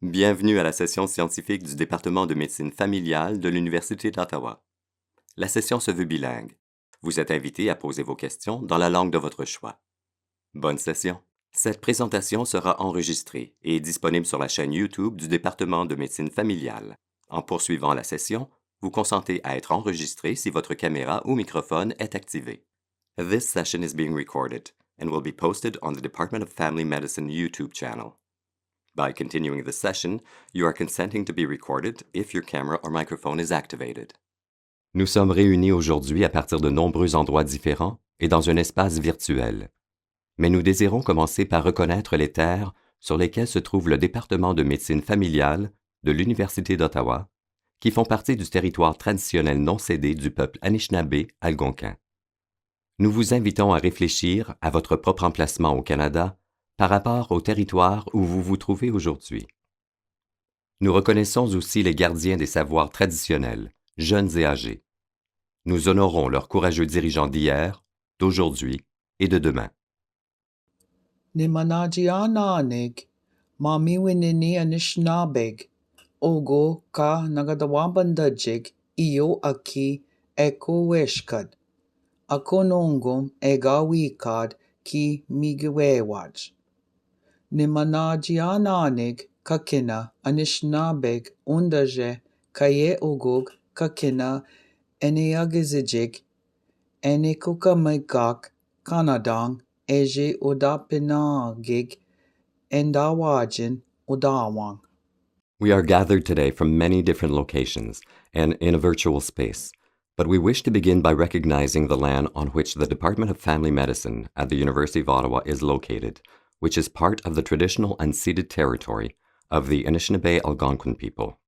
Bienvenue à la session scientifique du département de médecine familiale de l'Université d'Ottawa. La session se veut bilingue. Vous êtes invité à poser vos questions dans la langue de votre choix. Bonne session. Cette présentation sera enregistrée et est disponible sur la chaîne YouTube du département de médecine familiale. En poursuivant la session, vous consentez à être enregistré si votre caméra ou microphone est activé. This session is being recorded and will be posted on the Department of Family Medicine YouTube channel. By continuing the session, you are consenting to be recorded if your camera or microphone is activated. Nous sommes réunis aujourd'hui à partir de nombreux endroits différents et dans un espace virtuel. Mais nous désirons commencer par reconnaître les terres sur lesquelles se trouve le département de médecine familiale de l'Université d'Ottawa, qui font partie du territoire traditionnel non cédé du peuple Anishinaabe algonquin. Nous vous invitons à réfléchir à votre propre emplacement au Canada par rapport au territoire où vous vous trouvez aujourd'hui. Nous reconnaissons aussi les gardiens des savoirs traditionnels, jeunes et âgés. Nous honorons leurs courageux dirigeants d'hier, d'aujourd'hui et de demain. Nimanajiananig, mamiwinini anishnabeg, ogo ka nagadawabandajig, iyo aki ekoweshkad, akonongum egawikad ki migiwewaj. Nimanajiananig kakina anishnabeg undaje kaye ogog kakina eniagizijig, enikukamigak kanadang eje udapinagig endawajin udawang. We are gathered today from many different locations and in a virtual space, but we wish to begin by recognizing the land on which the Department of Family Medicine at the University of Ottawa is located, which is part of the traditional unceded territory of the Anishinaabe Algonquin people.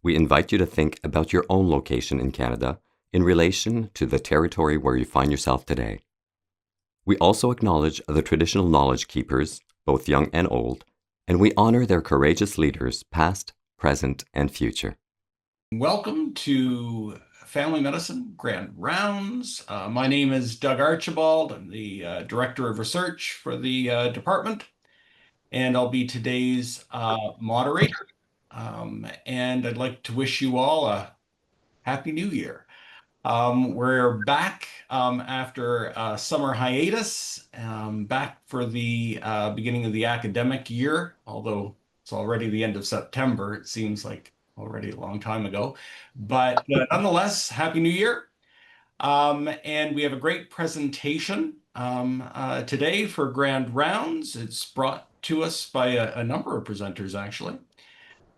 We invite you to think about your own location in Canada in relation to the territory where you find yourself today. We also acknowledge the traditional knowledge keepers, both young and old, and we honor their courageous leaders, past, present, and future. Welcome to Family Medicine Grand Rounds. My name is Doug Archibald. I'm the Director of Research for the department, and I'll be today's moderator. And I'd like to wish you all a Happy New Year. We're back after a summer hiatus, back for the beginning of the academic year, although it's already the end of September. It seems like already a long time ago. But nonetheless, Happy New Year. And we have a great presentation today for Grand Rounds. It's brought to us by a number of presenters, actually.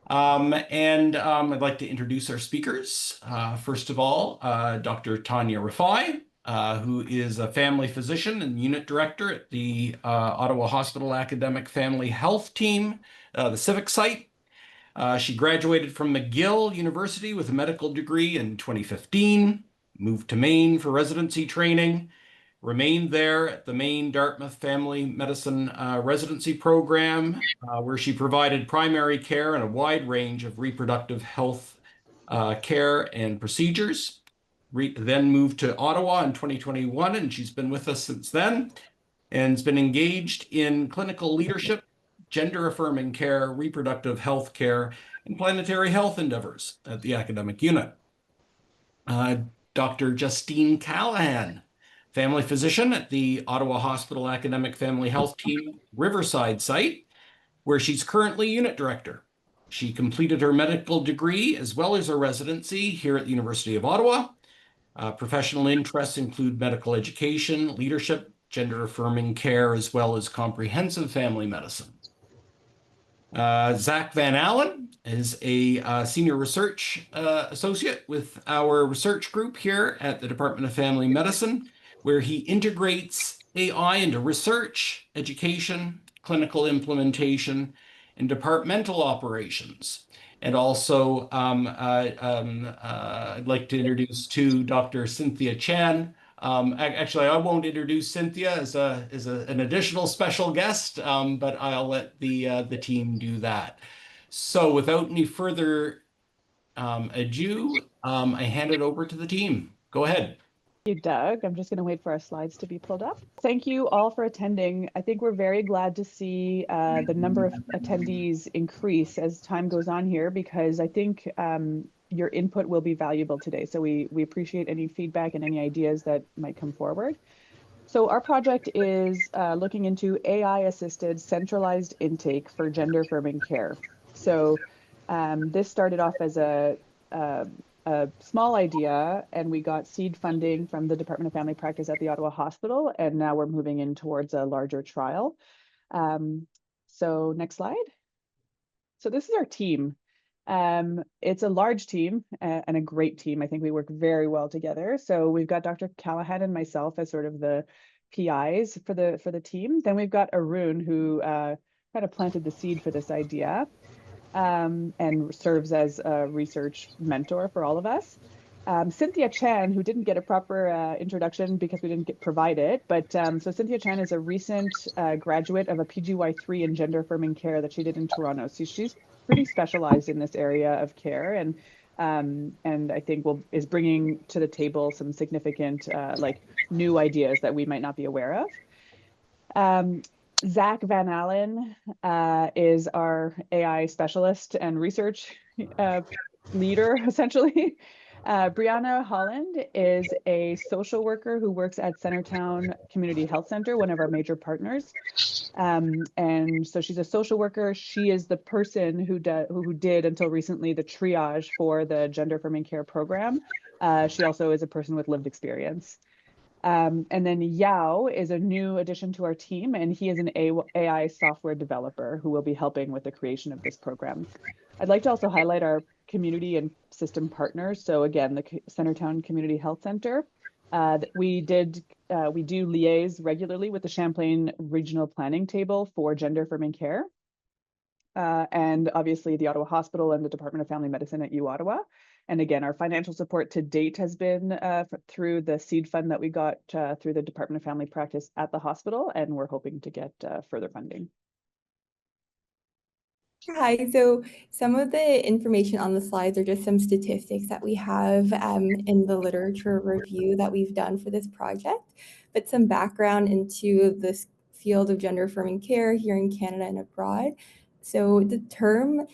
I'd like to introduce our speakers. First of all, Dr. Taunia Rifai, who is a family physician and unit director at the Ottawa Hospital Academic Family Health Team, the Civic Site. She graduated from McGill University with a medical degree in 2015, moved to Maine for residency training, remained there at the Maine Dartmouth Family Medicine residency program, where she provided primary care and a wide range of reproductive health care and procedures. Then moved to Ottawa in 2021, and she's been with us since then, and has been engaged in clinical leadership, gender-affirming care, reproductive health care, and planetary health endeavors at the academic unit. Dr. Justine Callahan, family physician at the Ottawa Hospital Academic Family Health Team Riverside site, where she's currently unit director. She completed her medical degree as well as her residency here at the University of Ottawa. Professional interests include medical education, leadership, gender-affirming care, as well as comprehensive family medicine. Zach van Allen is a senior research associate with our research group here at the Department of Family Medicine, where he integrates AI into research, education, clinical implementation, and departmental operations. And also, I'd like to introduce to Dr. Cynthia Chan. Actually, I won't introduce Cynthia as an additional special guest, but I'll let the team do that. So without any further ado, I hand it over to the team. Go ahead. you, Doug. I'm just going to wait for our slides to be pulled up. Thank you all for attending. I think we're very glad to see the number of attendees increase as time goes on here, because I think your input will be valuable today. So we appreciate any feedback and any ideas that might come forward. So our project is looking into AI-assisted centralized intake for gender affirming care. So this started off as a small idea, and we got seed funding from the Department of Family Practice at the Ottawa Hospital, and now we're moving in towards a larger trial. So next slide. So this is our team. It's a large team and a great team. I think we work very well together. So we've got Dr. Callahan and myself as sort of the PIs for the team. Then we've got Arun, who kind of planted the seed for this idea. And serves as a research mentor for all of us. Cynthia Chan, who didn't get a proper introduction because we didn't provide it, but so Cynthia Chan is a recent graduate of a PGY3 in gender affirming care that she did in Toronto. So she's pretty specialized in this area of care, and I think is bringing to the table some significant like new ideas that we might not be aware of. Zach van Allen is our AI specialist and research leader, essentially. Brianna Holland is a social worker who works at Centertown Community Health Center, one of our major partners. And so she's a social worker. She is the person who did until recently the triage for the gender affirming care program. She also is a person with lived experience. And then Yao is a new addition to our team, and he is an AI software developer who will be helping with the creation of this program. I'd like to also highlight our community and system partners. So again, the Centertown Community Health Center. We do liaise regularly with the Champlain Regional Planning Table for gender affirming care. And obviously the Ottawa Hospital and the Department of Family Medicine at U Ottawa. And again, our financial support to date has been through the seed fund that we got through the Department of Family Practice at the hospital, and we're hoping to get further funding. Hi, so some of the information on the slides are just some statistics that we have in the literature review that we've done for this project, but some background into this field of gender affirming care here in Canada and abroad. So the term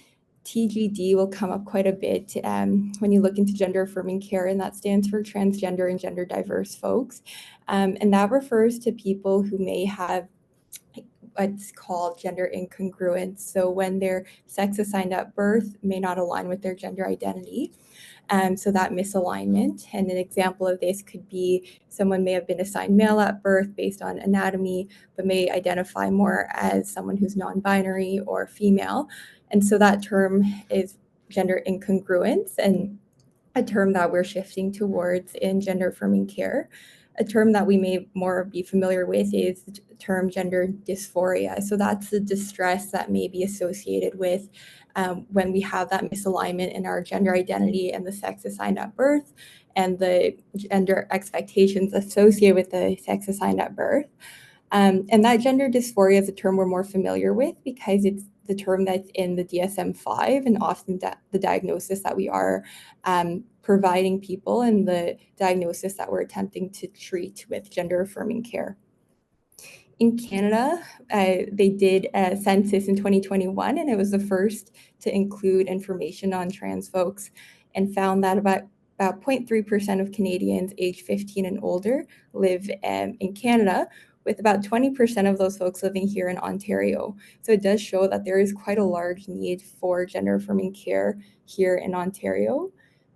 TGD will come up quite a bit when you look into gender affirming care, and that stands for transgender and gender diverse folks. And that refers to people who may have what's called gender incongruence. So when their sex assigned at birth may not align with their gender identity. So that misalignment, and an example of this could be someone may have been assigned male at birth based on anatomy, but may identify more as someone who's non-binary or female. And so that term is gender incongruence, and a term that we're shifting towards in gender affirming care. A term that we may more be familiar with is the term gender dysphoria. So that's the distress that may be associated with when we have that misalignment in our gender identity and the sex assigned at birth, and the gender expectations associated with the sex assigned at birth. And that gender dysphoria is a term we're more familiar with because it's the term that's in the DSM-5, and often the diagnosis that we are providing people and the diagnosis that we're attempting to treat with gender affirming care. In Canada, they did a census in 2021, and it was the first to include information on trans folks, and found that about 0.3% of Canadians aged 15 and older live in Canada, with about 20% of those folks living here in Ontario. So it does show that there is quite a large need for gender affirming care here in Ontario.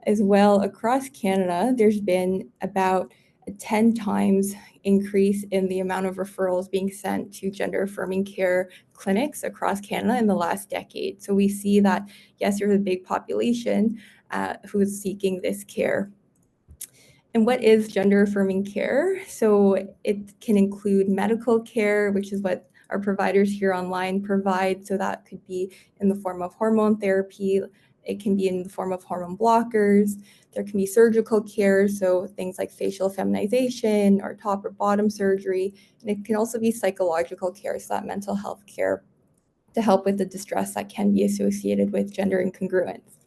As well, across Canada, there's been about a 10 times increase in the amount of referrals being sent to gender affirming care clinics across Canada in the last decade. So we see that, yes, there's a big population who is seeking this care. And what is gender affirming care? So it can include medical care, which is what our providers here online provide. So that could be in the form of hormone therapy. It can be in the form of hormone blockers. There can be surgical care, so things like facial feminization or top or bottom surgery. And it can also be psychological care, so that mental health care to help with the distress that can be associated with gender incongruence.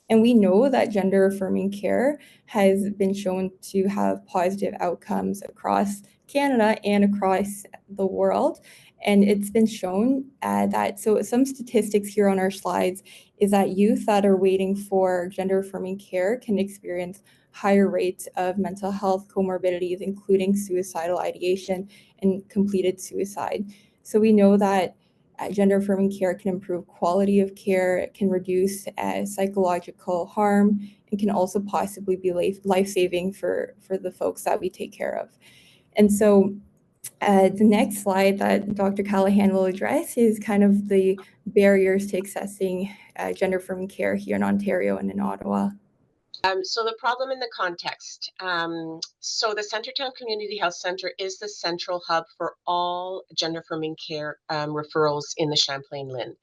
And we know that gender affirming care has been shown to have positive outcomes across Canada and across the world. And it's been shown that, so some statistics here on our slides is that youth that are waiting for gender affirming care can experience higher rates of mental health comorbidities, including suicidal ideation and completed suicide. So we know that gender affirming care can improve quality of care, it can reduce psychological harm, and can also possibly be life-saving for the folks that we take care of. And so the next slide that Dr. Callahan will address is kind of the barriers to accessing gender affirming care here in Ontario and in Ottawa. So the problem in the context. So the Centretown Community Health Centre is the central hub for all gender affirming care referrals in the Champlain LHIN.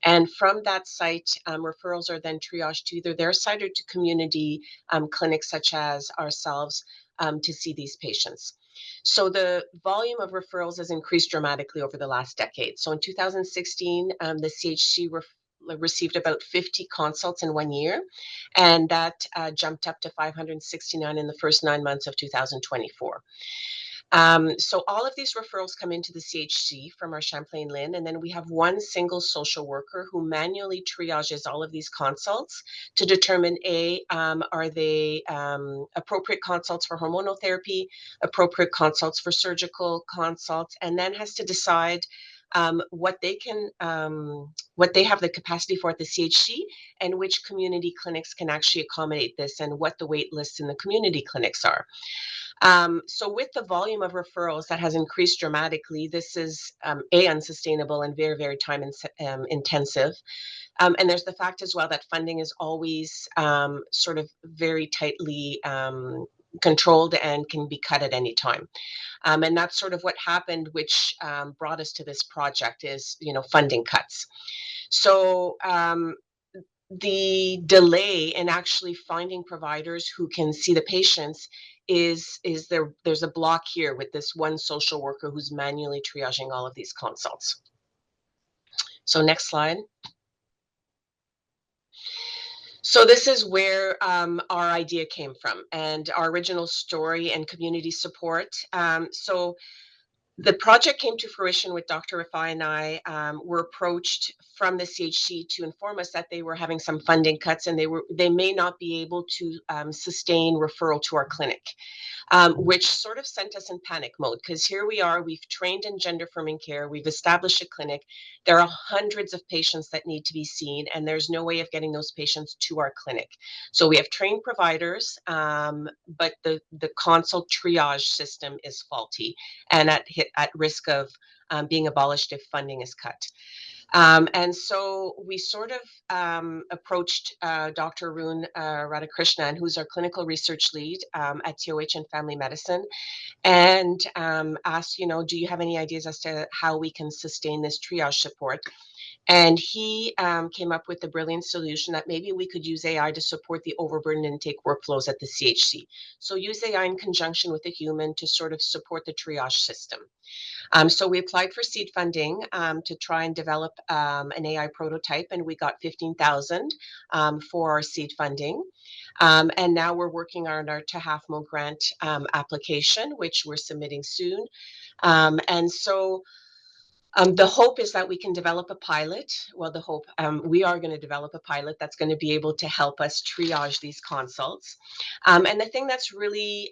And from that site, referrals are then triaged to either their site or to community clinics such as ourselves to see these patients. So the volume of referrals has increased dramatically over the last decade. So in 2016, the CHC received about 50 consults in 1 year, and that jumped up to 569 in the first 9 months of 2024. So all of these referrals come into the CHC from our Champlain LHIN, and then we have one single social worker who manually triages all of these consults to determine are they appropriate consults for hormonal therapy, appropriate consults for surgical consults, and then has to decide what they have the capacity for at the CHC and which community clinics can actually accommodate this and what the wait lists in the community clinics are. So with the volume of referrals that has increased dramatically, this is unsustainable and very, very time intensive. And there's the fact as well that funding is always sort of very tightly controlled and can be cut at any time. And that's sort of what happened, which brought us to this project is, funding cuts. So the delay in actually finding providers who can see the patients there's a block here with this one social worker who's manually triaging all of these consults. So next slide. So this is where our idea came from and our original story and community support. So the project came to fruition with Dr. Rifai and I were approached from the CHC to inform us that they were having some funding cuts and they may not be able to sustain referral to our clinic, which sort of sent us in panic mode because here we are, we've trained in gender affirming care, we've established a clinic, there are hundreds of patients that need to be seen and there's no way of getting those patients to our clinic. So we have trained providers, but the consult triage system is faulty and at risk of being abolished if funding is cut. And so we sort of approached Dr. Arun Radhakrishnan, who's our clinical research lead at TOH and Family Medicine, and asked, do you have any ideas as to how we can sustain this triage support? And he came up with the brilliant solution that maybe we could use AI to support the overburden intake workflows at the CHC. So use AI in conjunction with a human to sort of support the triage system. So we applied for seed funding to try and develop an AI prototype, and we got $15,000 for our seed funding. And now we're working on our THAFMO grant application, which we're submitting soon. And so the hope is that we can develop a pilot. Well, we are going to develop a pilot that's going to be able to help us triage these consults. And the thing that's really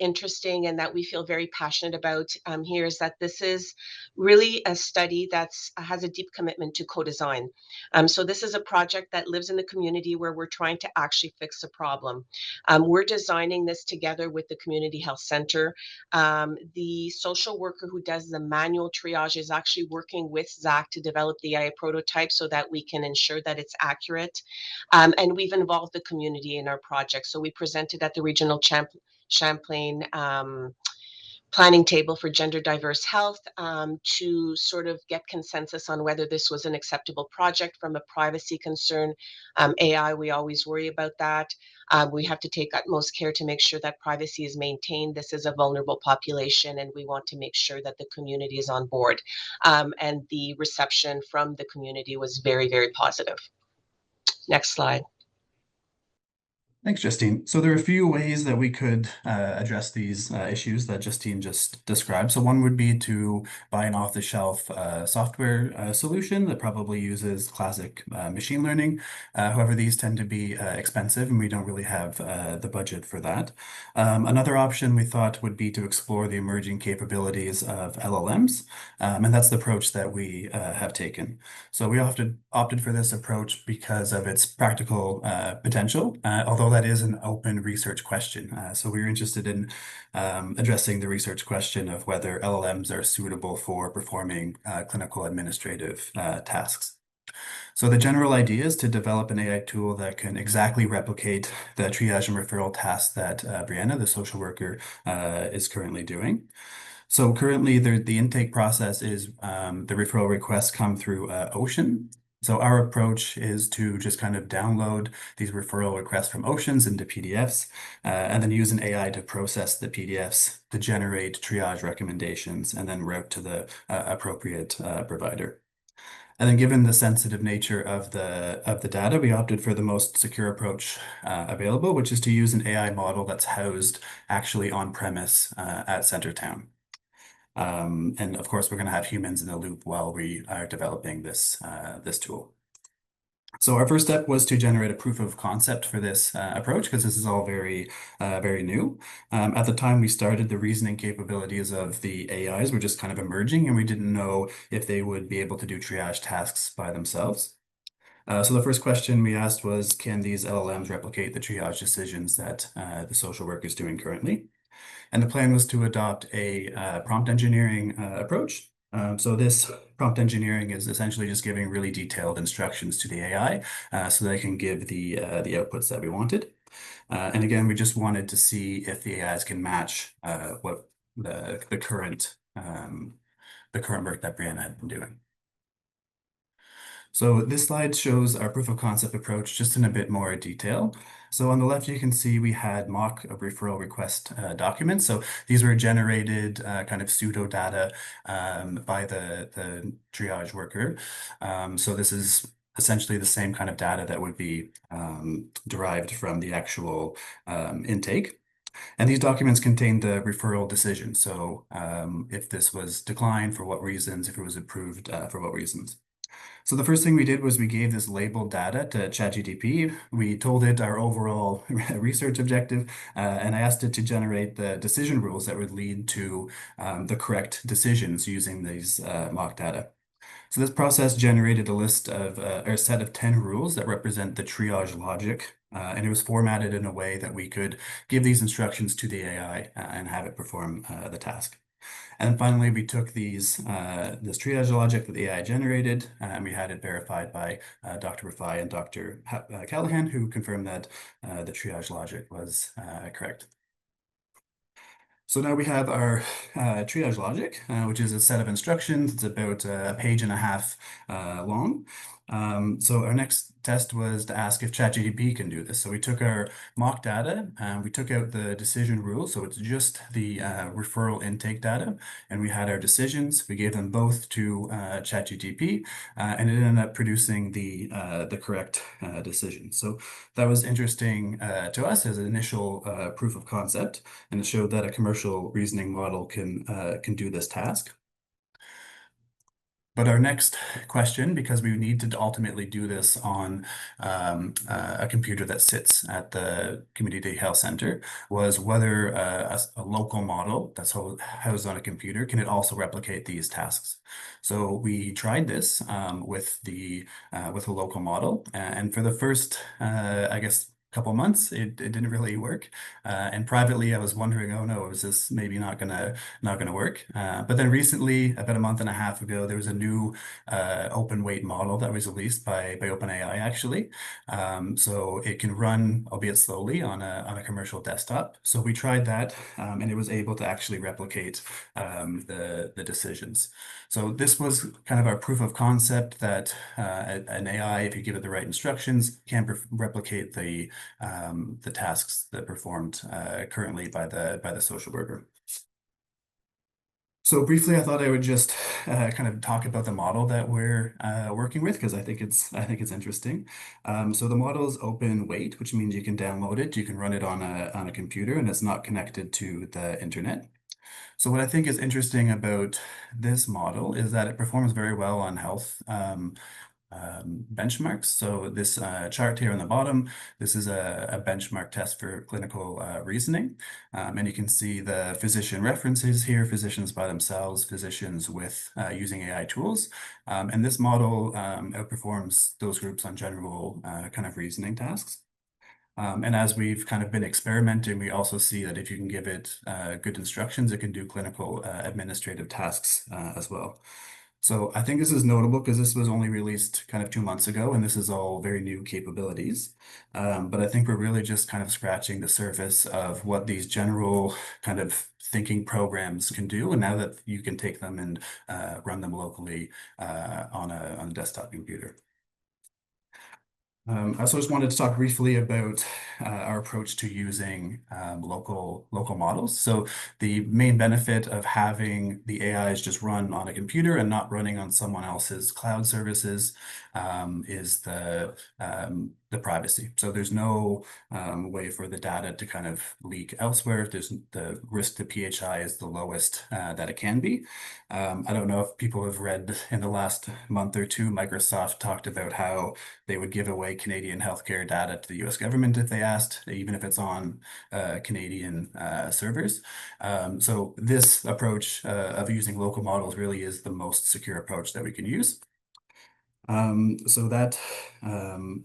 interesting and that we feel very passionate about here is that this is really a study that has a deep commitment to co-design. So this is a project that lives in the community where we're trying to actually fix a problem. We're designing this together with the Community Health Center. The social worker who does the manual triage is actually working with Zach to develop the AI prototype so that we can ensure that it's accurate. And we've involved the community in our project. So we presented at the regional Champlain planning table for gender diverse health to sort of get consensus on whether this was an acceptable project from a privacy concern. AI, we always worry about that. We have to take utmost care to make sure that privacy is maintained. This is a vulnerable population and we want to make sure that the community is on board. And the reception from the community was very, very positive. Next slide. Thanks, Justine. So there are a few ways that we could address these issues that Justine just described. So one would be to buy an off-the-shelf software solution that probably uses classic machine learning. However, these tend to be expensive, and we don't really have the budget for that. Another option we thought would be to explore the emerging capabilities of LLMs, and that's the approach that we have taken. So we opted for this approach because of its practical potential, although that is an open research question. So we were interested in addressing the research question of whether LLMs are suitable for performing clinical administrative tasks. So the general idea is to develop an AI tool that can exactly replicate the triage and referral task that Brianna, the social worker, is currently doing. So currently, the intake process is the referral requests come through Ocean. So our approach is to just kind of download these referral requests from Oceans into PDFs, and then use an AI to process the PDFs to generate triage recommendations and then route to the appropriate provider. And then given the sensitive nature of the data, we opted for the most secure approach available, which is to use an AI model that's housed actually on premise at Centertown. And of course, we're going to have humans in the loop while we are developing this tool. So our first step was to generate a proof of concept for this approach, because this is all very new. At the time we started, the reasoning capabilities of the AIs were just kind of emerging, and we didn't know if they would be able to do triage tasks by themselves. So the first question we asked was, can these LLMs replicate the triage decisions that the social work is doing currently? And the plan was to adopt a prompt engineering approach. So this prompt engineering is essentially just giving really detailed instructions to the AI so they can give the outputs that we wanted. And again, we just wanted to see if the AIs can match what the current work that Brianna had been doing. So this slide shows our proof of concept approach just in a bit more detail. So on the left, you can see we had mock referral request documents. So these were generated kind of pseudo data by the triage worker. So this is essentially the same kind of data that would be derived from the actual intake. And these documents contain the referral decision. So if this was declined, for what reasons, if it was approved, for what reasons. So the first thing we did was we gave this labeled data to ChatGPT. We told it our overall research objective, and I asked it to generate the decision rules that would lead to the correct decisions using these mock data. So this process generated a list of, or a set of 10 rules that represent the triage logic, and it was formatted in a way that we could give these instructions to the AI and have it perform the task. And finally, we took this triage logic that the AI generated, and we had it verified by Dr. Rifai and Dr. Callahan, who confirmed that the triage logic was correct. So now we have our triage logic, which is a set of instructions. It's about a page and a half long. So our next test was to ask if ChatGPT can do this. So we took our mock data and we took out the decision rule. So it's just the referral intake data. And we had our decisions. We gave them both to ChatGPT and it ended up producing the correct decision. So that was interesting to us as an initial proof of concept. And it showed that a commercial reasoning model can do this task. But our next question, because we need to ultimately do this on a computer that sits at the community health center, was whether a local model that's housed on a computer, can it also replicate these tasks? So we tried this with a local model, and for the first, I guess, couple months, it didn't really work. And privately, I was wondering, oh no, is this maybe not gonna work? But then recently, about a month and a half ago, there was a new open weight model that was released by OpenAI actually. So it can run, albeit slowly, on a commercial desktop. So we tried that, and it was able to actually replicate the decisions. So this was kind of our proof of concept that an AI, if you give it the right instructions, can replicate the tasks that are performed currently by the social worker. So briefly, I thought I would just kind of talk about the model that we're working with because I think it's interesting. So the model is open weight, which means you can download it, you can run it on a computer, and it's not connected to the internet. So what I think is interesting about this model is that it performs very well on health benchmarks. So this chart here on the bottom, this is a benchmark test for clinical reasoning. And you can see the physician references here, physicians by themselves, physicians with using AI tools. And this model outperforms those groups on general kind of reasoning tasks. And as we've kind of been experimenting, we also see that if you can give it good instructions, it can do clinical administrative tasks as well. So I think this is notable because this was only released kind of 2 months ago, and this is all very new capabilities. But I think we're really just kind of scratching the surface of what these general kind of thinking programs can do. And now that you can take them and run them locally on a desktop computer. I also just wanted to talk briefly about our approach to using local models. So the main benefit of having the AIs just run on a computer and not running on someone else's cloud services is the privacy. So there's no way for the data to kind of leak elsewhere. There's the risk to PHI is the lowest that it can be. I don't know if people have read in the last month or two, Microsoft talked about how they would give away Canadian healthcare data to the US government if they asked, even if it's on Canadian servers. So this approach of using local models really is the most secure approach that we can use. So that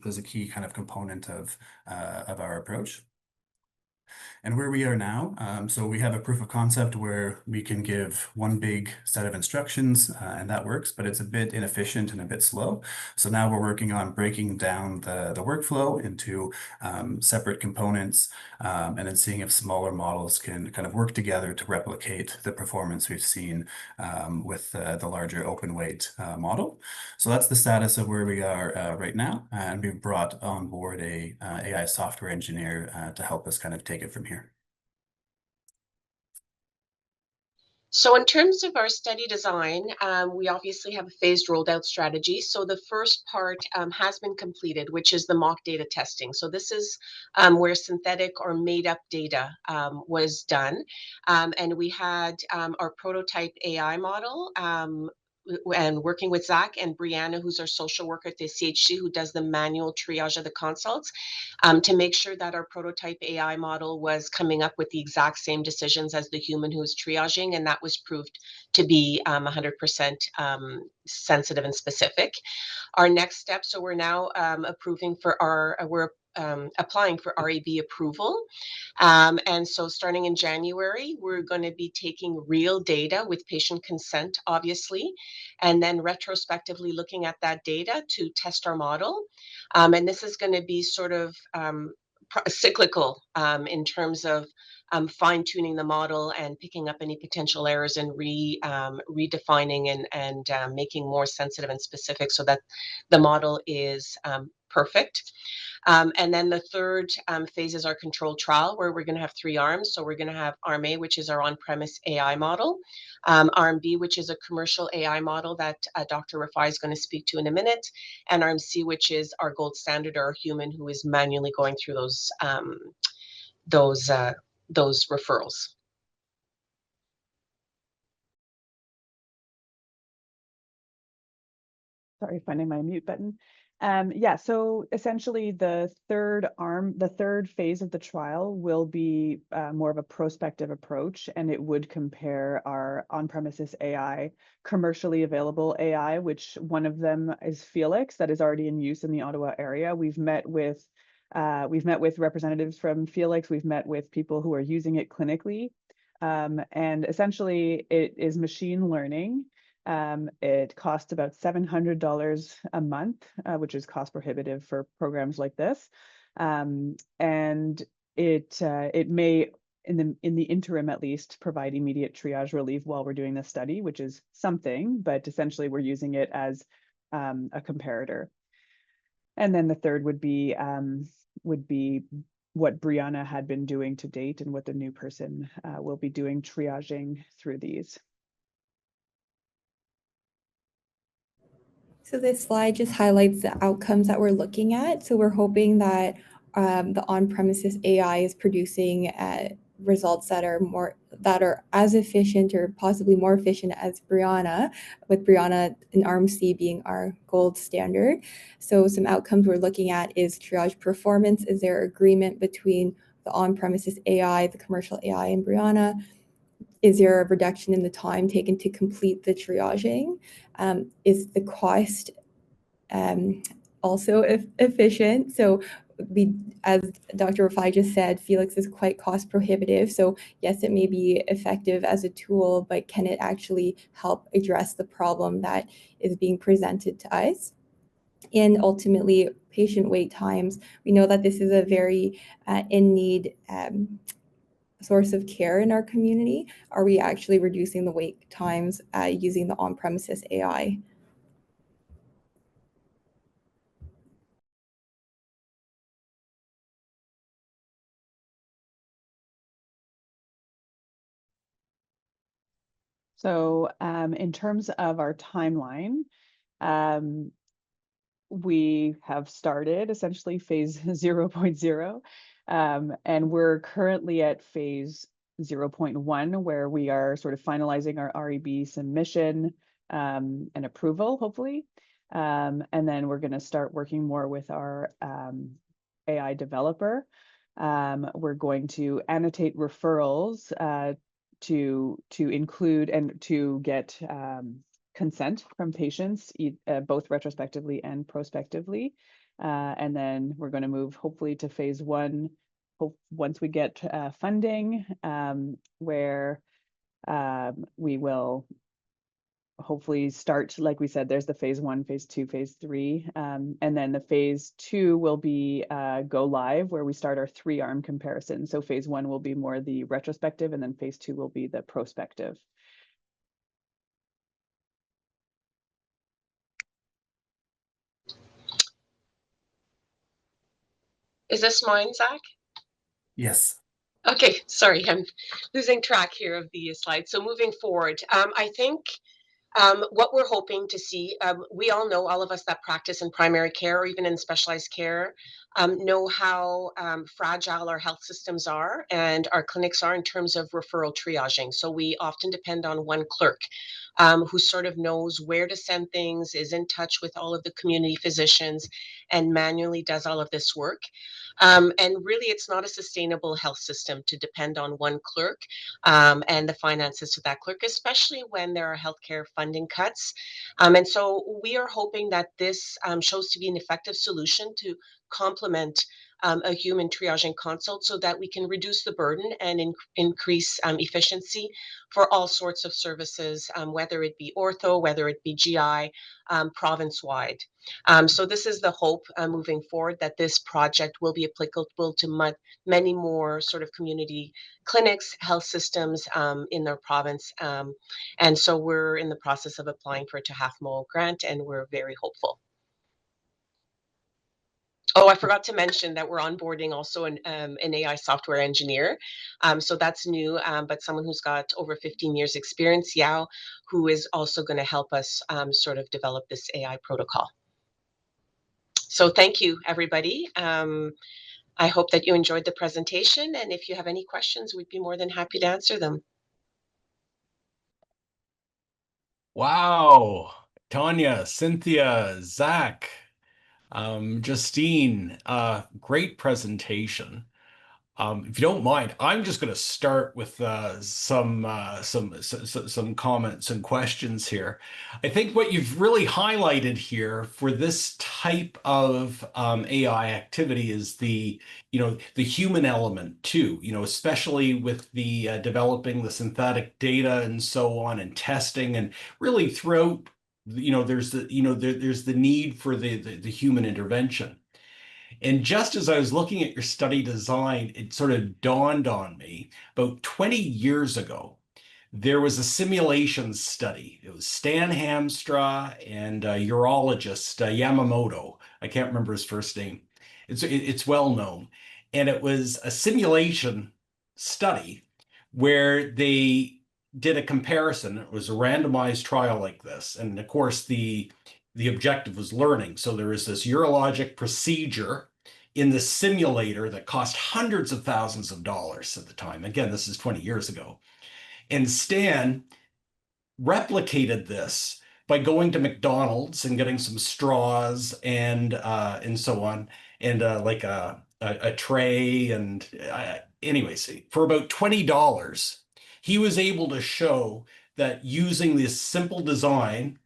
is a key kind of component of our approach. And where we are now, so we have a proof of concept where we can give one big set of instructions and that works, but it's a bit inefficient and a bit slow. So now we're working on breaking down the workflow into separate components and then seeing if smaller models can kind of work together to replicate the performance we've seen with the larger open weight model. So that's the status of where we are right now. And we've brought on board a AI software engineer to help us kind of take it from here. So in terms of our study design, we obviously have a phased rolled out strategy. So the first part has been completed, which is the mock data testing. So this is where synthetic or made up data was done. And we had our prototype AI model and working with Zach and Brianna, who's our social worker at the CHC, who does the manual triage of the consults, to make sure that our prototype AI model was coming up with the exact same decisions as the human who was triaging, and that was proved to be 100% sensitive and specific. Our next step, so we're now approving for our, we're applying for RAB approval. And so starting in January, we're going to be taking real data with patient consent, obviously, and then retrospectively looking at that data to test our model. And this is going to be sort of cyclical in terms of fine-tuning the model and picking up any potential errors and redefining and making more sensitive and specific so that the model is perfect. And then the third phase is our controlled trial, where we're going to have 3 arms. So we're going to have Arm A, which is our on-premise AI model, Arm B, which is a commercial AI model that Dr. Rifai is going to speak to in a minute, and Arm C, which is our gold standard, or human who is manually going through those referrals. Sorry, finding my mute button. Yeah, so essentially the third phase of the trial will be more of a prospective approach, and it would compare our on-premises AI, commercially available AI, which one of them is Felix, that is already in use in the Ottawa area. We've met with representatives from Felix. We've met with people who are using it clinically, and essentially it is machine learning. It costs about $700 a month, which is cost prohibitive for programs like this. And it may, in the interim at least, provide immediate triage relief while we're doing this study, which is something, but essentially we're using it as a comparator. And then the third would be what Brianna had been doing to date and what the new person will be doing, triaging through these. So this slide just highlights the outcomes that we're looking at. So we're hoping that the on-premises AI is producing results that are as efficient or possibly more efficient as Brianna, with Brianna and ARM-C being our gold standard. So some outcomes we're looking at is triage performance. Is there agreement between the on-premises AI, the commercial AI, and Brianna? Is there a reduction in the time taken to complete the triaging? Is the cost also efficient? So as Dr. Rifai just said, Felix is quite cost prohibitive. So yes, it may be effective as a tool, but can it actually help address the problem that is being presented to us? And ultimately, patient wait times. We know that this is a very in-need source of care in our community. Are we actually reducing the wait times using the on-premises AI? So in terms of our timeline, we have started essentially phase 0.0, and we're currently at phase 0.1, where we are sort of finalizing our REB submission and approval, hopefully. And then we're going to start working more with our AI developer. We're going to annotate referrals to include and to get consent from patients, both retrospectively and prospectively. And then we're going to move hopefully to phase 1 once we get funding, where we will hopefully start, like we said, there's the phase 1, phase 2, phase 3, and then the phase 2 will be go live, where we start our 3-arm comparison. So phase 1 will be more the retrospective, and then phase 2 will be the prospective. Is this mine, Zach? Yes. Okay, sorry, I'm losing track here of the slide. So moving forward, I think what we're hoping to see, we all know, all of us that practice in primary care or even in specialized care, know how fragile our health systems are and our clinics are in terms of referral triaging. So we often depend on one clerk who sort of knows where to send things, is in touch with all of the community physicians, and manually does all of this work. And really, it's not a sustainable health system to depend on one clerk and the finances to that clerk, especially when there are healthcare funding cuts. And so we are hoping that this shows to be an effective solution to complement a human triaging consult so that we can reduce the burden and increase efficiency for all sorts of services, whether it be ortho, whether it be GI, province-wide. So this is the hope moving forward, that this project will be applicable to many more sort of community clinics, health systems in their province. And so we're in the process of applying for a THAFMO grant, and we're very hopeful. Oh, I forgot to mention that we're onboarding also an AI software engineer. So that's new, but someone who's got over 15 years experience, Yao, who is also going to help us sort of develop this AI protocol. So thank you, everybody. I hope that you enjoyed the presentation, and if you have any questions, we'd be more than happy to answer them. Wow, Taunia, Cynthia, Zach, Justine, great presentation. If you don't mind, I'm just going to start with some comments and questions here. I think what you've really highlighted here for this type of AI activity is the human element too. Especially with the developing the synthetic data and so on, and testing, and really throughout. There's the need for the human intervention. And just as I was looking at your study design, it sort of dawned on me about 20 years ago, there was a simulation study. It was Stan Hamstra and a urologist, Yamamoto. I can't remember his first name. It's well known. And it was a simulation study where they did a comparison. It was a randomized trial like this. And of course, the the objective was learning. So there is this urologic procedure in the simulator that cost hundreds of thousands of dollars at the time. Again, this is 20 years ago. And Stan replicated this by going to McDonald's and getting some straws and so on, and like a tray. And anyways, for about $20, he was able to show that using this simple design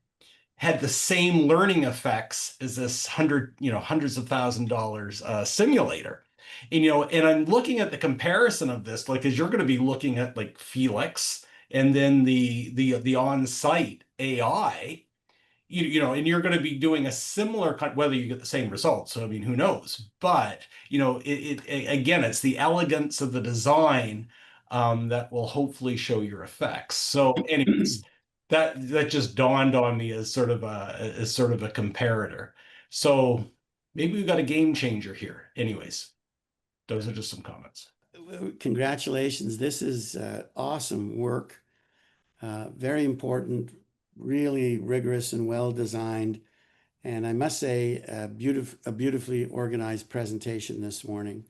had the same learning effects as this hundreds of $1,000s simulator. And and I'm looking at the comparison of this, like, as you're going to be looking at like Felix and then the on-site AI, and you're going to be doing a similar kind, whether you get the same results. So I mean, who knows? But again, it's the elegance of the design that will hopefully show your effects. So, anyways, that just dawned on me as sort of a comparator. So maybe we've got a game changer here. Anyways, those are just some comments. Congratulations. This is awesome work. Very important, really rigorous and well designed. And I must say, a beautifully organized presentation this morning.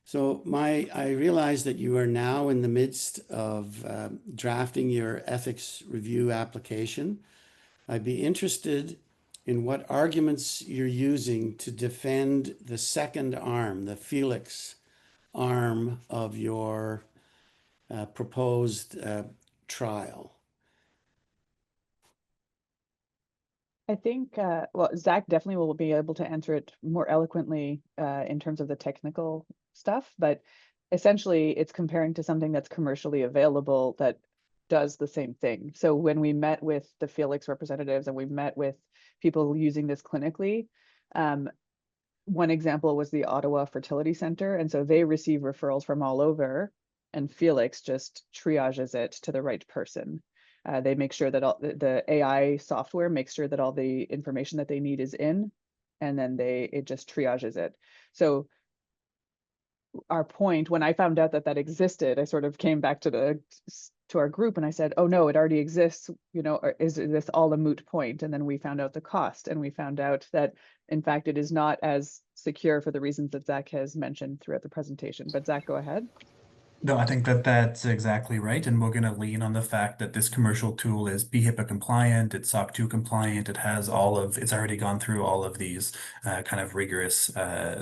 So I realize that you are now in the midst of drafting your ethics review application. I'd be interested in what arguments you're using to defend the second arm, the Felix arm of your proposed trial. I think, well, Zach definitely will be able to answer it more eloquently in terms of the technical stuff, but essentially it's comparing to something that's commercially available that does the same thing. So when we met with the Felix representatives and we met with people using this clinically, one example was the Ottawa Fertility Center. And so they receive referrals from all over, and Felix just triages it to the right person. They make sure that all the AI software makes sure that all the information that they need is in, and then it just triages it. So our point, when I found out that that existed, I sort of came back to our group and I said, oh no, it already exists, or is this all a moot point? And then we found out the cost, and we found out that in fact it is not as secure for the reasons that Zach has mentioned throughout the presentation. But Zach, go ahead. No, I think that that's exactly right. And we're going to lean on the fact that this commercial tool is BHIPAA compliant, it's SOC 2 compliant, it's already gone through all of these kind of rigorous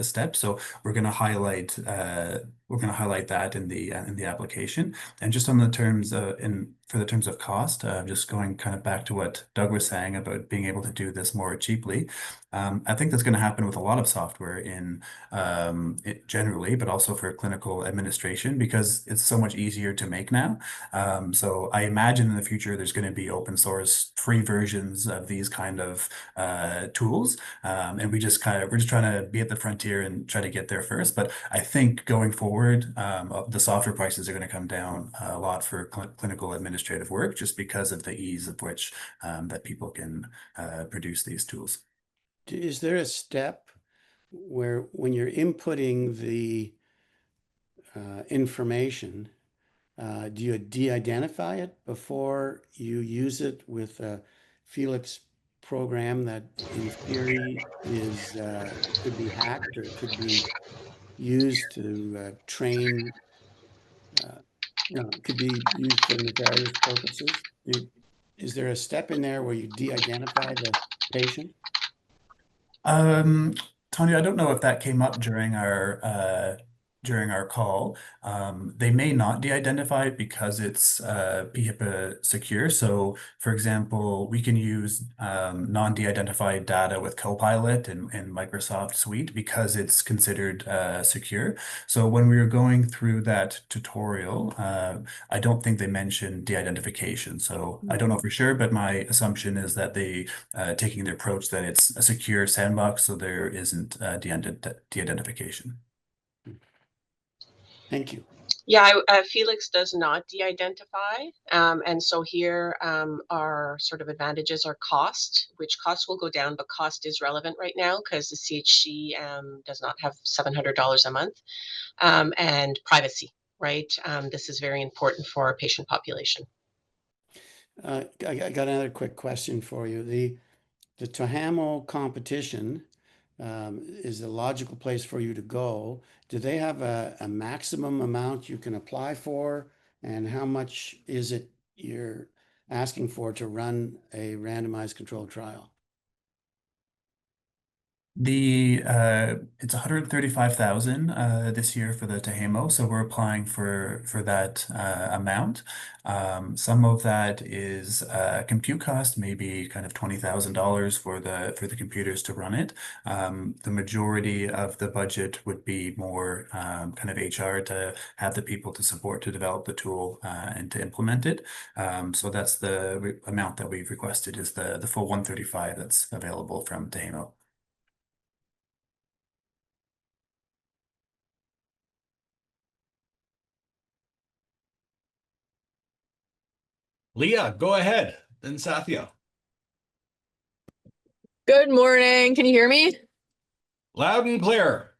steps. So we're going to highlight that in the application. And just on the terms for the terms of cost, just going kind of back to what Doug was saying about being able to do this more cheaply. I think that's going to happen with a lot of software generally, but also for clinical administration, because it's so much easier to make now. So I imagine in the future there's going to be open source free versions of these kind of tools, and we're just trying to be at the frontier and try to get there first. But I think going forward, the software prices are going to come down a lot for clinical administrative work, just because of the ease of which that people can produce these tools. Is there a step where, when you're inputting the information, do you de-identify it before you use it with a Felix program that in theory could be hacked, or could be used to train, could be used for nefarious purposes? Is there a step in there where you de-identify the patient? Taunia, I don't know if that came up during our call. They may not de-identify it because it's BHIPAA secure. So, for example, we can use non-de-identified data with Copilot and Microsoft Suite because it's considered secure. So when we were going through that tutorial, I don't think they mentioned de-identification. So I don't know for sure, but my assumption is that they taking the approach that it's a secure sandbox, so there isn't de-identification. Thank you. Yeah, Felix does not de-identify. And so here our sort of advantages are cost, which cost will go down, but cost is relevant right now because the CHC does not have $700 a month, and privacy, right? This is very important for our patient population. I got another quick question for you. the Tahamo competition is a logical place for you to go. Do they have a maximum amount you can apply for? And how much is it you're asking for to run a randomized controlled trial? It's 135,000 this year for the Tahamo, so we're applying for that amount. Some of that is compute cost, maybe kind of $20,000 for the computers to run it. The majority of the budget would be more kind of HR to have the people to support to develop the tool and to implement it. So that's the amount that we've requested, is the full 135 that's available from Tahamo. Leah, go ahead. Then Sathya. Good morning. Can you hear me? Loud and clear.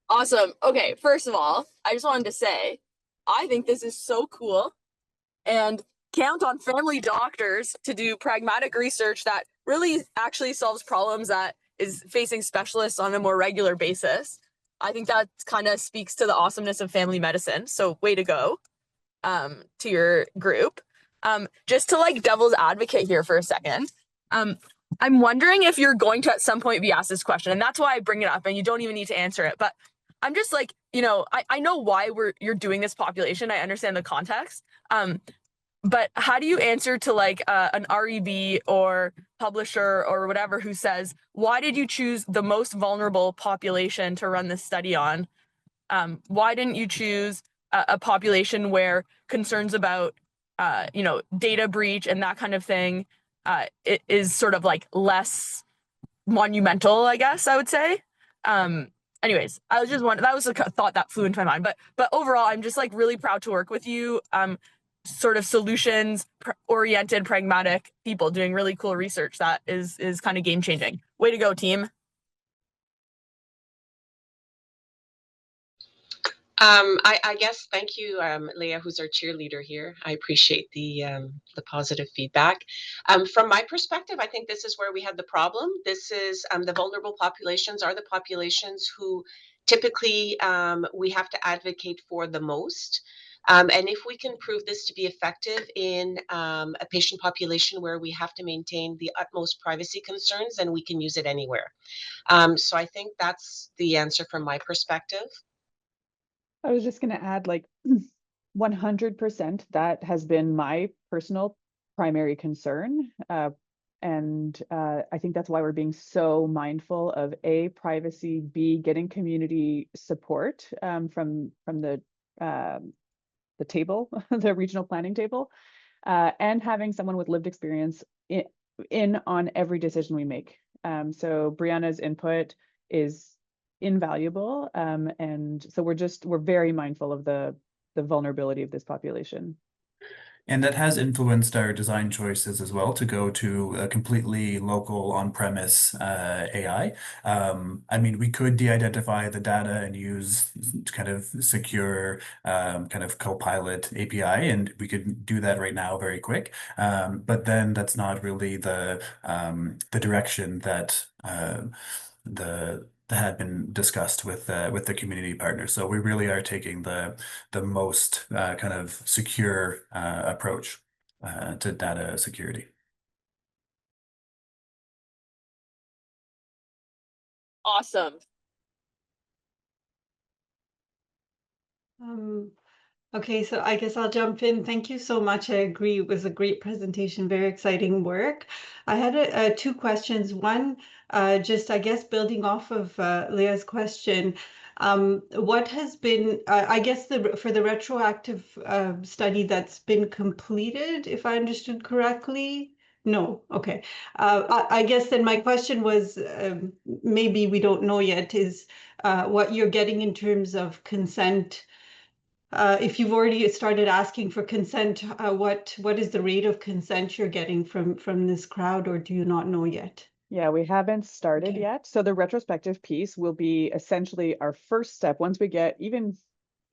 Awesome. Okay, first of all, I just wanted to say, I think this is so cool, and count on family doctors to do pragmatic research that really actually solves problems that is facing specialists on a more regular basis. I think that kind of speaks to the awesomeness of family medicine. So way to go to your group. Just to like devil's advocate here for a second. I'm wondering if you're going to at some point be asked this question, and that's why I bring it up, and you don't even need to answer it. But I'm just like, I know why you're doing this population. I understand the context. But how do you answer to like an REB or publisher or whatever who says, why did you choose the most vulnerable population to run this study on? Why didn't you choose a population where concerns about, data breach and that kind of thing it is sort of like less monumental, I guess I would say. Anyways, I was just wondering, that was a thought that flew into my mind. But overall, I'm just like really proud to work with you. Sort of solutions oriented, pragmatic people doing really cool research that is kind of game changing. Way to go, team. I guess thank you, Leah, who's our cheerleader here. I appreciate the positive feedback. From my perspective, I think this is where we had the problem. This is the vulnerable populations are the populations who typically we have to advocate for the most. And if we can prove this to be effective in a patient population where we have to maintain the utmost privacy concerns, then we can use it anywhere. So I think that's the answer from my perspective. I was just going to add, like, 100% that has been my personal primary concern. And I think that's why we're being so mindful of A, privacy, B, getting community support from the table, the regional planning table, and having someone with lived experience in on every decision we make. So Brianna's input is invaluable, and so we're very mindful of the vulnerability of this population. And that has influenced our design choices as well to go to a completely local on-premise AI. I mean, we could de-identify the data and use kind of secure kind of Copilot API, and we could do that right now very quick. But then that's not really the direction that that had been discussed with the community partners. So we really are taking the most kind of secure approach to data security. Awesome. Okay, so I guess I'll jump in. Thank you so much. I agree. It was a great presentation, very exciting work. I had two questions. One, just I guess building off of Leah's question, what has been, I guess for the retroactive study that's been completed, if I understood correctly? No, okay. I guess then my question was, maybe we don't know yet, is what you're getting in terms of consent. If you've already started asking for consent, what is the rate of consent you're getting from this crowd, or do you not know yet? Yeah, we haven't started Okay. yet. So the retrospective piece will be essentially our first step once we get, even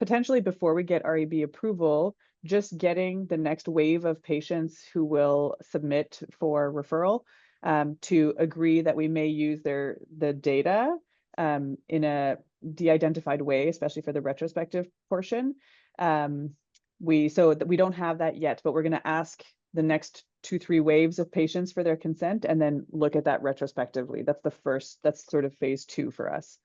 potentially before we get REB approval, just getting the next wave of patients who will submit for referral. to agree that we may use the data in a de-identified way, especially for the retrospective portion. So we don't have that yet, but we're going to ask the next 2-3 waves of patients for their consent and then look at that retrospectively. That's sort of phase 2 for us.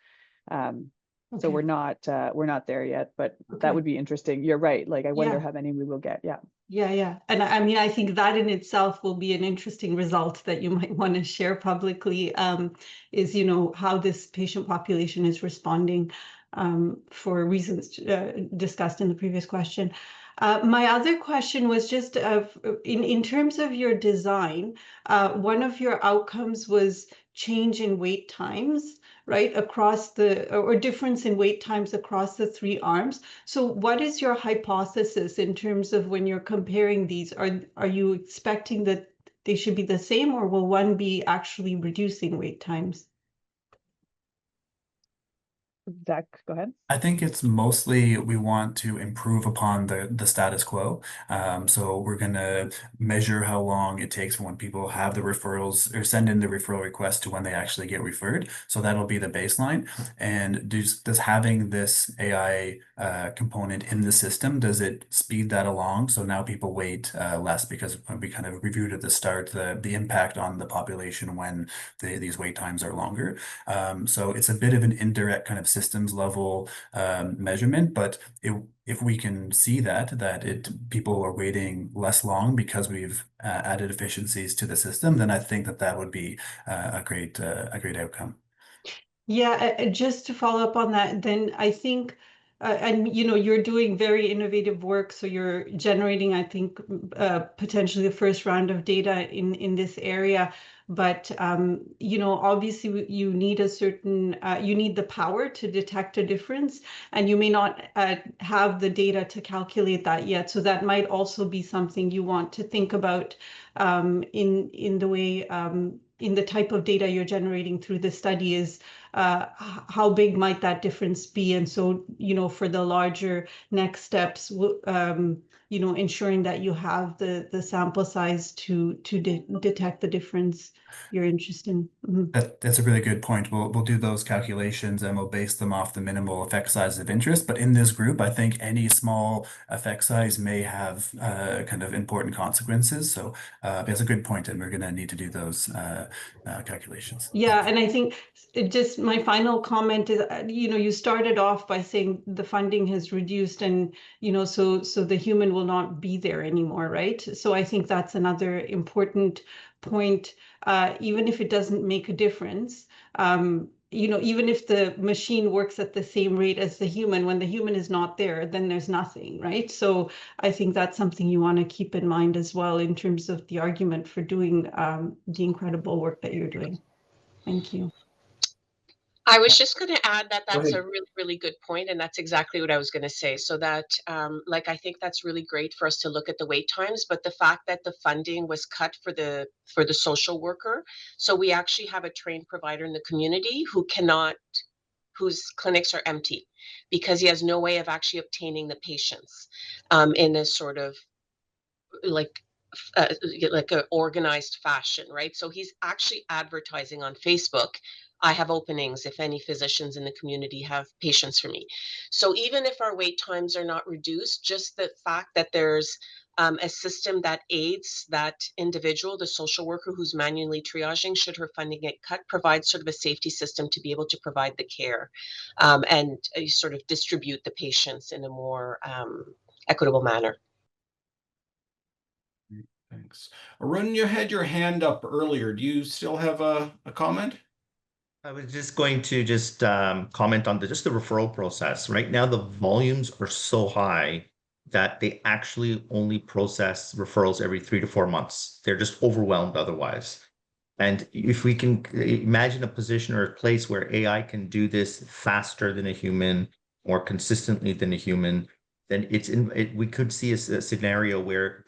So we're not there yet, but that would be interesting. You're right. Like, I wonder how many we will get. Yeah. Yeah. And I mean, I think that in itself will be an interesting result that you might want to share publicly, is, how this patient population is responding for reasons discussed in the previous question. My other question was just in terms of your design, one of your outcomes was change in wait times, right, across or difference in wait times across the 3 arms. So what is your hypothesis in terms of when you're comparing these? Are you expecting that they should be the same, or will one be actually reducing wait times? Zach, go ahead. I think it's mostly we want to improve upon the status quo. So we're going to measure how long it takes from when people have the referrals or send in the referral request to when they actually get referred. So that'll be the baseline. And does having this AI component in the system, does it speed that along? So now people wait less, because we kind of reviewed at the start the impact on the population when these wait times are longer. So it's a bit of an indirect kind of systems level measurement, but if we can see that people are waiting less long because we've added efficiencies to the system, then I think that would be a great outcome. Yeah, just to follow up on that, then I think, and you're doing very innovative work, so you're generating, I think, potentially the first round of data in this area. But obviously you need you need the power to detect a difference, and you may not have the data to calculate that yet. So that might also be something you want to think about in the way, in the type of data you're generating through the study, is how big might that difference be? And so, for the larger next steps, ensuring that you have the sample size to detect the difference you're interested in. Mm-hmm. That's a really good point. We'll do those calculations and we'll base them off the minimal effect size of interest. But in this group, I think any small effect size may have kind of important consequences. So that's a good point, and we're going to need to do those calculations. Yeah, and I think just my final comment is, you started off by saying the funding has reduced, and so the human will not be there anymore, right? So I think that's another important point. Even if it doesn't make a difference, even if the machine works at the same rate as the human, when the human is not there, then there's nothing, right? So I think that's something you want to keep in mind as well in terms of the argument for doing the incredible work that you're doing. Thank you. I was just going to add that that's a really, really good point, and that's exactly what I was going to say. So that, I think that's really great for us to look at the wait times, but the fact that the funding was cut for the social worker, so we actually have a trained provider in the community whose clinics are empty because he has no way of actually obtaining the patients in a sort of like an organized fashion, right? So he's actually advertising on Facebook, I have openings if any physicians in the community have patients for me. So even if our wait times are not reduced, just the fact that there's a system that aids that individual, the social worker who's manually triaging, should her funding get cut, provides sort of a safety system to be able to provide the care and sort of distribute the patients in a more equitable manner. Thanks. Arun, you had your hand up earlier. Do you still have a comment? I was just going to comment on the referral process. Right now, the volumes are so high that they actually only process referrals every 3 to 4 months. They're just overwhelmed otherwise. And if we can imagine a position or a place where AI can do this faster than a human, more consistently than a human, then we could see a scenario where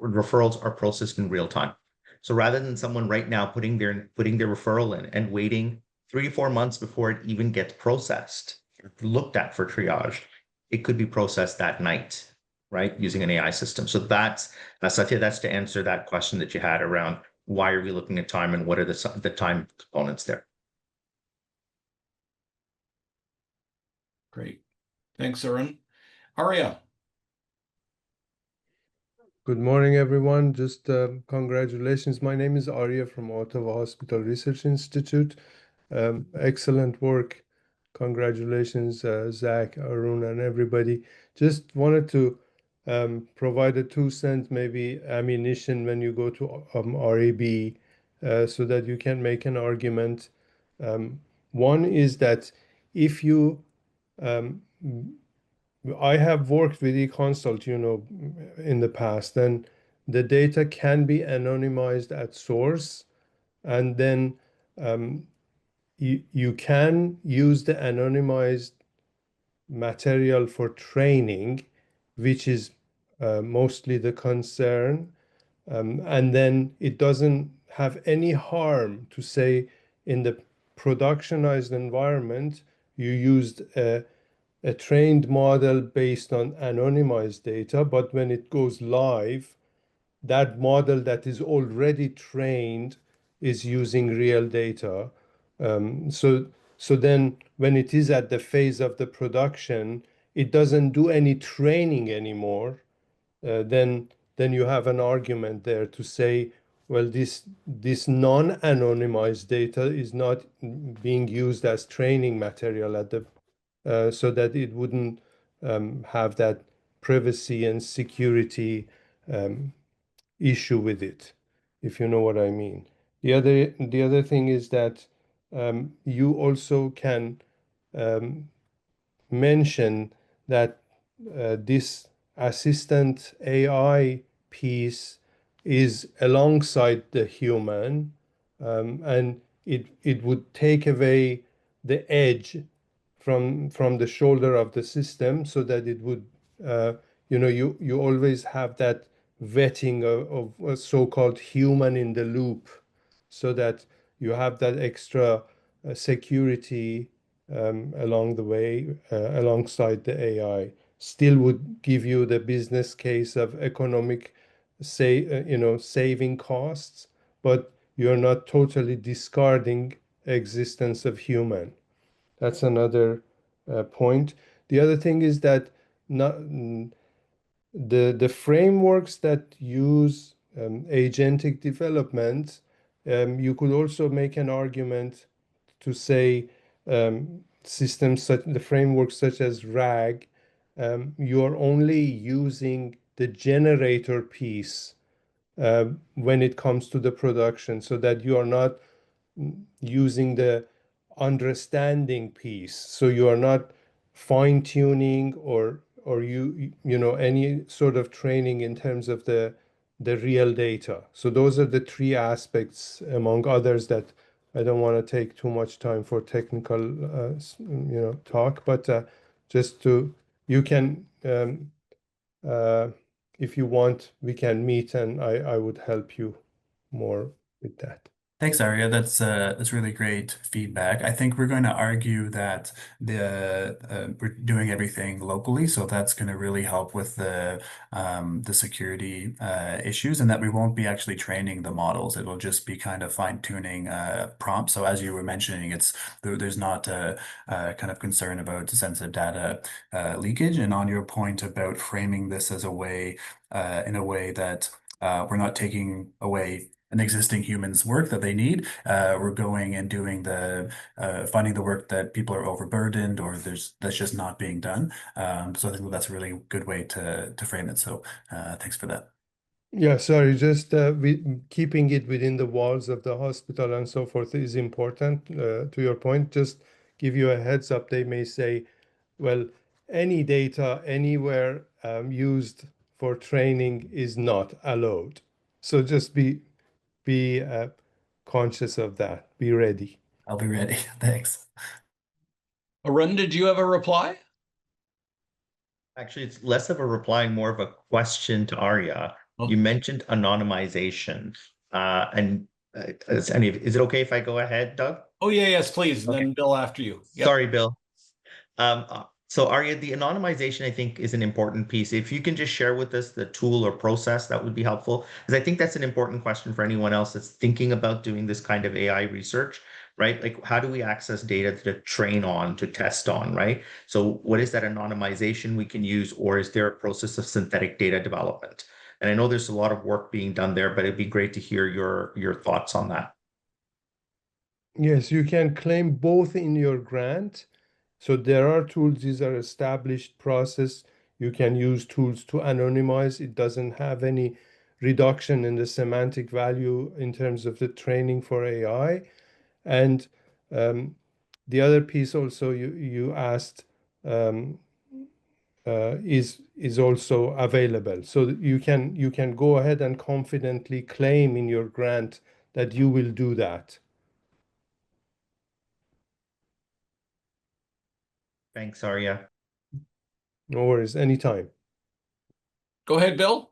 referrals are processed in real time. So rather than someone right now putting their referral in and waiting 3 to 4 months before it even gets processed, looked at for triage, it could be processed that night, right, using an AI system. So that's to answer that question that you had around why are we looking at time and what are the time components there? Great. Thanks, Arun. Arya. Good morning, everyone. Just congratulations. My name is Arya from Ottawa Hospital Research Institute. Excellent work. Congratulations, Zach, Arun, and everybody. Just wanted to provide a 2-cent maybe ammunition when you go to RAB so that you can make an argument. One is that if you I have worked with eConsult, in the past, and the data can be anonymized at source, and then you can use the anonymized material for training, which is mostly the concern. And then it doesn't have any harm to say in the productionized environment, you used a trained model based on anonymized data, but when it goes live, that model that is already trained is using real data. So then when it is at the phase of the production, it doesn't do any training anymore. Then you have an argument there to say, well, this non-anonymized data is not being used as training material at the so that it wouldn't have that privacy and security issue with it, if you know what I mean. The other thing is that you also can mention that this assistant AI piece is alongside the human, and it would take away the edge from the shoulder of the system, so that it would you always have that vetting of a so-called human in the loop, so that you have that extra security along the way alongside the AI. Still would give you the business case of economic saving costs, but you're not totally discarding existence of human. That's another point. The other thing is that the frameworks that use agentic development, you could also make an argument to say systems such the frameworks such as RAG, you are only using the generator piece when it comes to the production, so that you are not using the understanding piece. So you are not fine-tuning or any sort of training in terms of the real data. So those are the 3 aspects, among others, that I don't want to take too much time for technical talk, but just you can if you want, we can meet and I would help you more with that. Thanks, Arya. That's really great feedback. I think we're going to argue that we're doing everything locally, so that's going to really help with the security issues, and that we won't be actually training the models. It will just be kind of fine-tuning prompts. So as you were mentioning, there's not a kind of concern about sensitive data leakage. And on your point about framing this as a way in a way that we're not taking away an existing human's work that they need. We're going and doing finding the work that people are overburdened or that's just not being done. So I think that's a really good way to frame it. So thanks for that. Yeah, sorry, just keeping it within the walls of the hospital and so forth is important. To your point, just give you a heads up. They may say, well, any data anywhere used for training is not allowed. So just be conscious of that. Be ready. I'll be ready. Thanks. Arun, did you have a reply? Actually, it's less of a reply, more of a question to Arya. You mentioned anonymization, and is it okay if I go ahead, Doug? Oh, yes, please. And Okay. then Bill after you. Yep. Sorry, Bill. So Arya, the anonymization, I think, is an important piece. If you can just share with us the tool or process, that would be helpful. Because I think that's an important question for anyone else that's thinking about doing this kind of AI research, right? Like, how do we access data to train on, to test on, right? So what is that anonymization we can use, or is there a process of synthetic data development? And I know there's a lot of work being done there, but it'd be great to hear your thoughts on that. Yes, you can claim both in your grant. So there are tools, these are established process. You can use tools to anonymize. It doesn't have any reduction in the semantic value in terms of the training for AI. And the other piece also you asked is also available. So you can go ahead and confidently claim in your grant that you will do that. Thanks, Arya. No worries, anytime. Go ahead, Bill.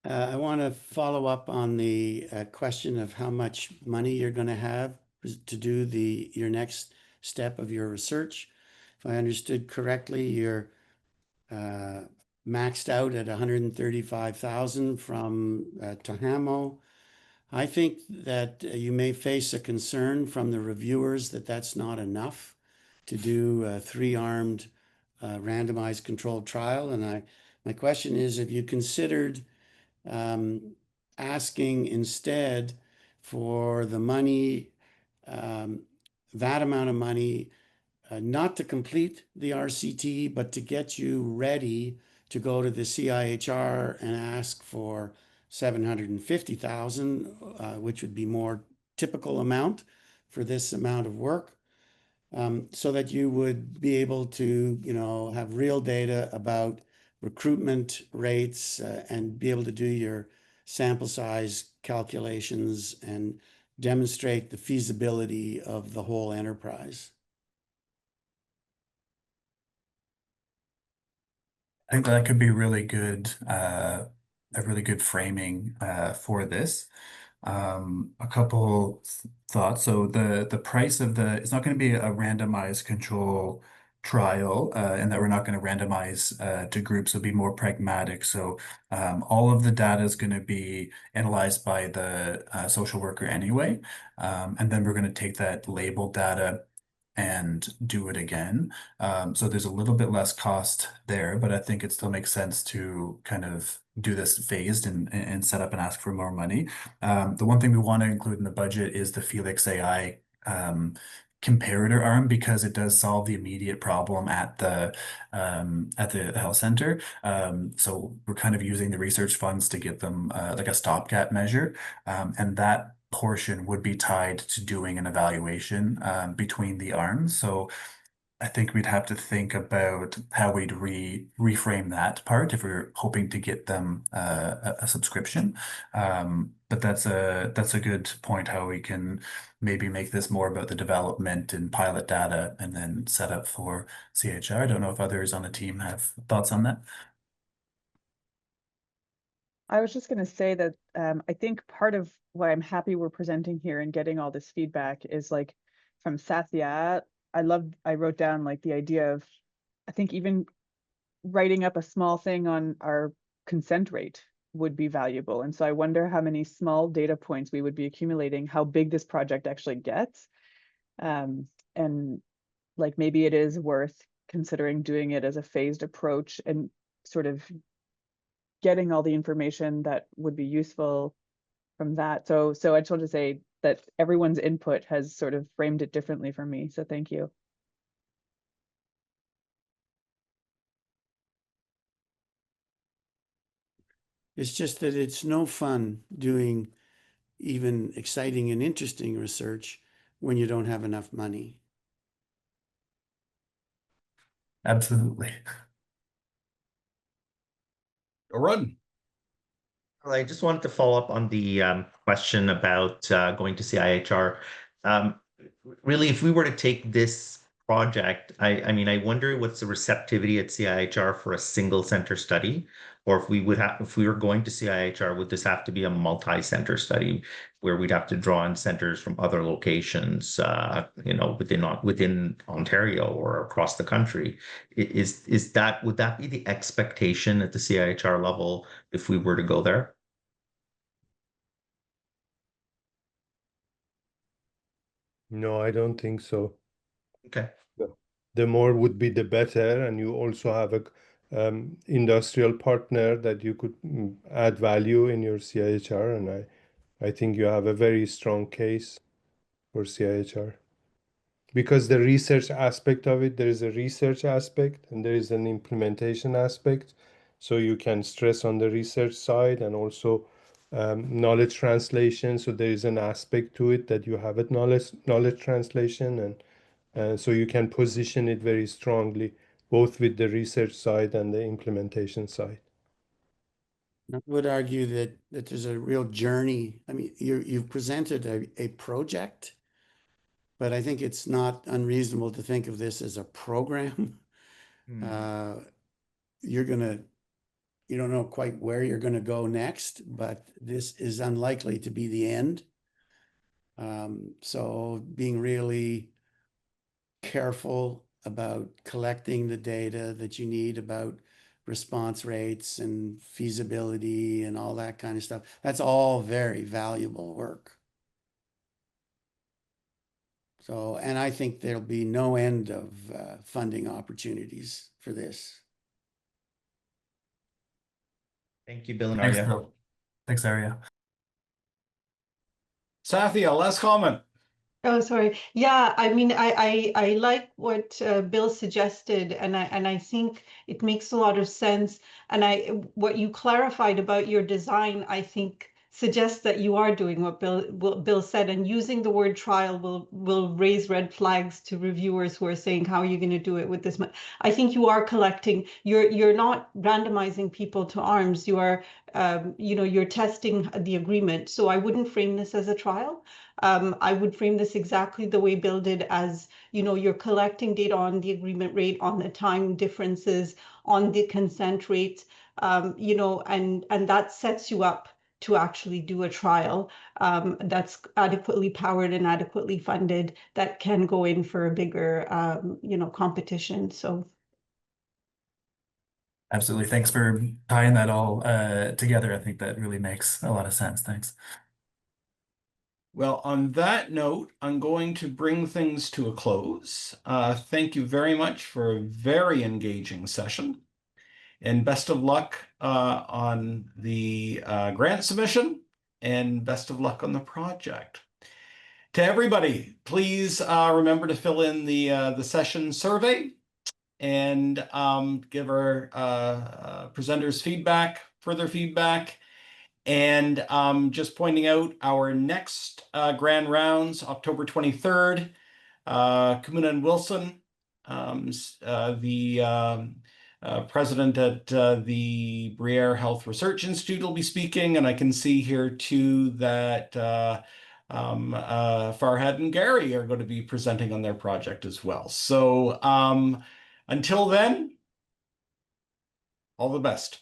I want to follow up on the question of how much money you're going to have to do your next step of your research. If I understood correctly, you're maxed out at 135,000 from Tahamo. I think that you may face a concern from the reviewers that that's not enough to do a 3-armed randomized controlled trial. And my question is, have you considered asking instead for the money, that amount of money, not to complete the RCT, but to get you ready to go to the CIHR and ask for 750,000, which would be more typical amount for this amount of work, so that you would be able to, have real data about recruitment rates and be able to do your sample size calculations and demonstrate the feasibility of the whole enterprise. I think that could be really good, a really good framing for this. A couple thoughts. So the price of it's not going to be a randomized control trial, and that we're not going to randomize to groups. It'll be more pragmatic. So all of the data is going to be analyzed by the social worker anyway, and then we're going to take that labeled data and do it again. So there's a little bit less cost there, but I think it still makes sense to kind of do this phased and set up and ask for more money. The one thing we want to include in the budget is the Felix AI comparator arm, because it does solve the immediate problem at the health center. So we're kind of using the research funds to get them like a stopgap measure, and that portion would be tied to doing an evaluation between the arms. So I think we'd have to think about how we'd reframe that part if we're hoping to get them a subscription. But that's a good point, how we can maybe make this more about the development and pilot data and then set up for CHR. I don't know if others on the team have thoughts on that. I was just going to say that I think part of why I'm happy we're presenting here and getting all this feedback is like from Satya. I wrote down like the idea of, I think even writing up a small thing on our consent rate would be valuable. And so I wonder how many small data points we would be accumulating, how big this project actually gets. And like maybe it is worth considering doing it as a phased approach and sort of getting all the information that would be useful from that. So I just want to say that everyone's input has sort of framed it differently for me. So thank you. It's just that it's no fun doing even exciting and interesting research when you don't have enough money. Absolutely. Run. Well, I just wanted to follow up on the question about going to CIHR. Really, if we were to take this project, I mean, I wonder what's the receptivity at CIHR for a single center study. Or if we were going to CIHR, would this have to be a multi-center study where we'd have to draw in centers from other locations, within Ontario or across the country? Would that be the expectation at the CIHR level if we were to go there? No, I don't think so. Okay. The more would be the better, and you also have a industrial partner that you could add value in your CIHR, and I think you have a very strong case for CIHR. Because the research aspect of it, there is a research aspect and there is an implementation aspect. So you can stress on the research side and also knowledge translation. So there is an aspect to it that you have a knowledge translation, and so you can position it very strongly, both with the research side and the implementation side. I would argue that there's a real journey. I mean, you've presented a project, but I think it's not unreasonable to think of this as a program. You don't know quite where you're going to go next, but this is unlikely to be the end. So being really careful about collecting the data that you need about response rates and feasibility and all that kind of stuff, that's all very valuable work. So, and I think there'll be no end of funding opportunities for this. Thank you, Bill and Thanks, Arya. Bill. Thanks, Arya. Sathya, last comment. Oh, sorry. Yeah, I mean, I like what Bill suggested, and I think it makes a lot of sense. And what you clarified about your design, I think suggests that you are doing what Bill said, and using the word trial will raise red flags to reviewers who are saying, how are you going to do it with this? I think you are collecting. You're not randomizing people to arms. You are, you're testing the agreement. So I wouldn't frame this as a trial. I would frame this exactly the way Bill did, as you're collecting data on the agreement rate, on the time differences, on the consent rates, and that sets you up to actually do a trial that's adequately powered and adequately funded, that can go in for a bigger competition. So Absolutely. Thanks for tying that all together. I think that really makes a lot of sense. Thanks. Well, on that note, I'm going to bring things to a close. Thank you very much for a very engaging session, and best of luck on the grant submission, and best of luck on the project. To everybody, please remember to fill in the session survey and give our presenters further feedback. And just pointing out our next grand rounds, October 23rd, Kumuna and Wilson, the president at the Briere Health Research Institute, will be speaking. And I can see here too that Farhad and Gary are going to be presenting on their project as well. So until then, all the best.